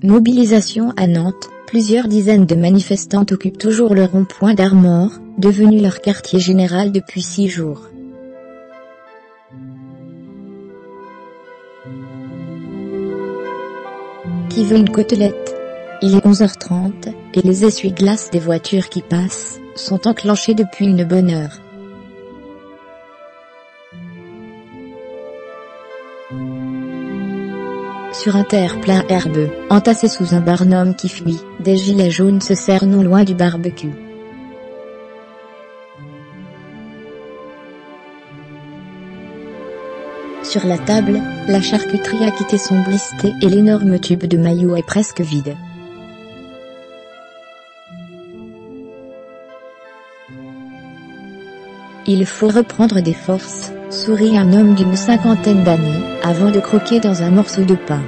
Mobilisation à Nantes, plusieurs dizaines de manifestantes occupent toujours le rond-point d'Armor, devenu leur quartier général depuis 6 jours. Qui veut une côtelette? Il est 11h30, et les essuie-glaces des voitures qui passent sont enclenchés depuis une bonne heure. Sur un terre-plein herbeux, entassé sous un barnum qui fuit, des gilets jaunes se serrent non loin du barbecue. Sur la table, la charcuterie a quitté son blister et l'énorme tube de maillot est presque vide. Il faut reprendre des forces, sourit un homme d'une 50aine d'années, avant de croquer dans un morceau de pain.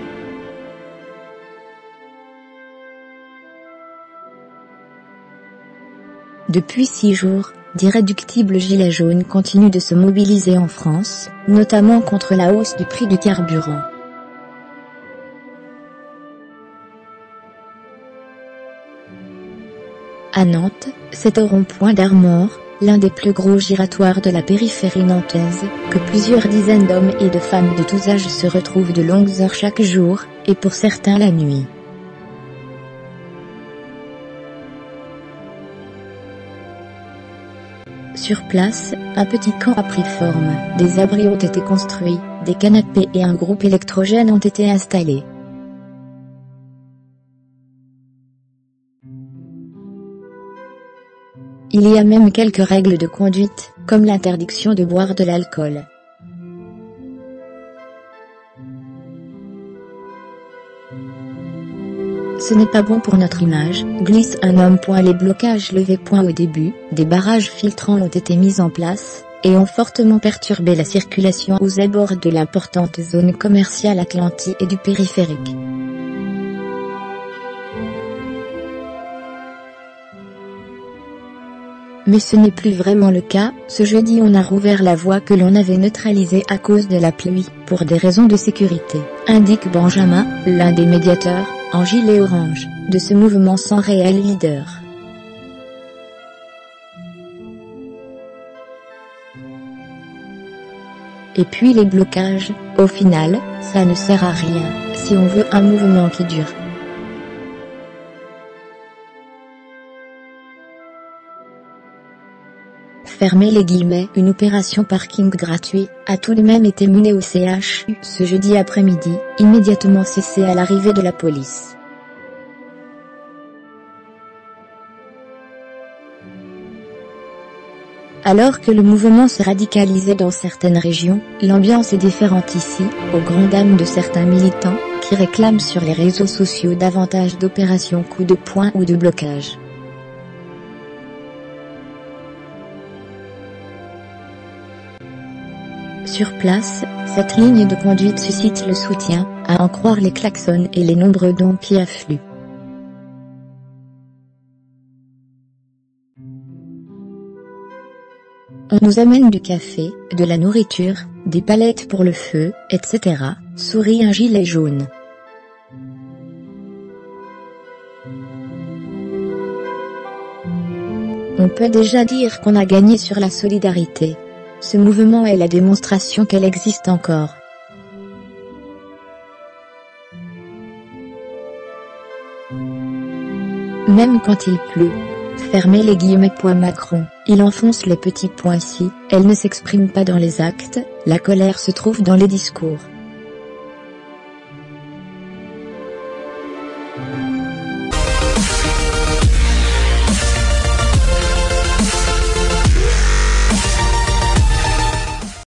Depuis 6 jours, d'irréductibles gilets jaunes continuent de se mobiliser en France, notamment contre la hausse du prix du carburant. À Nantes, c'est au rond-point d'Armor, l'un des plus gros giratoires de la périphérie nantaise, que plusieurs dizaines d'hommes et de femmes de tous âges se retrouvent de longues heures chaque jour, et pour certains la nuit. Sur place, un petit camp a pris forme, des abris ont été construits, des canapés et un groupe électrogène ont été installés. Il y a même quelques règles de conduite, comme l'interdiction de boire de l'alcool. Ce n'est pas bon pour notre image, glisse un homme. Les blocages levés. Au début, des barrages filtrants ont été mis en place, et ont fortement perturbé la circulation aux abords de l'importante zone commerciale Atlantique et du périphérique. Mais ce n'est plus vraiment le cas, ce jeudi on a rouvert la voie que l'on avait neutralisée à cause de la pluie, pour des raisons de sécurité, indique Benjamin, l'un des médiateurs, en gilet orange, de ce mouvement sans réel leader. Et puis les blocages, au final, ça ne sert à rien, si on veut un mouvement qui dure. Fermez les guillemets. Une opération parking gratuit a tout de même été menée au CHU ce jeudi après-midi, immédiatement cessée à l'arrivée de la police. Alors que le mouvement se radicalisait dans certaines régions, l'ambiance est différente ici, aux grandes dames de certains militants, qui réclament sur les réseaux sociaux davantage d'opérations coup de poing ou de blocage. Sur place, cette ligne de conduite suscite le soutien, à en croire les klaxons et les nombreux dons qui affluent. On nous amène du café, de la nourriture, des palettes pour le feu, etc., sourit un gilet jaune. On peut déjà dire qu'on a gagné sur la solidarité. Ce mouvement est la démonstration qu'elle existe encore. Même quand il pleut. Fermez les guillemets. Macron, il enfonce les petits points. Si elle ne s'exprime pas dans les actes, la colère se trouve dans les discours.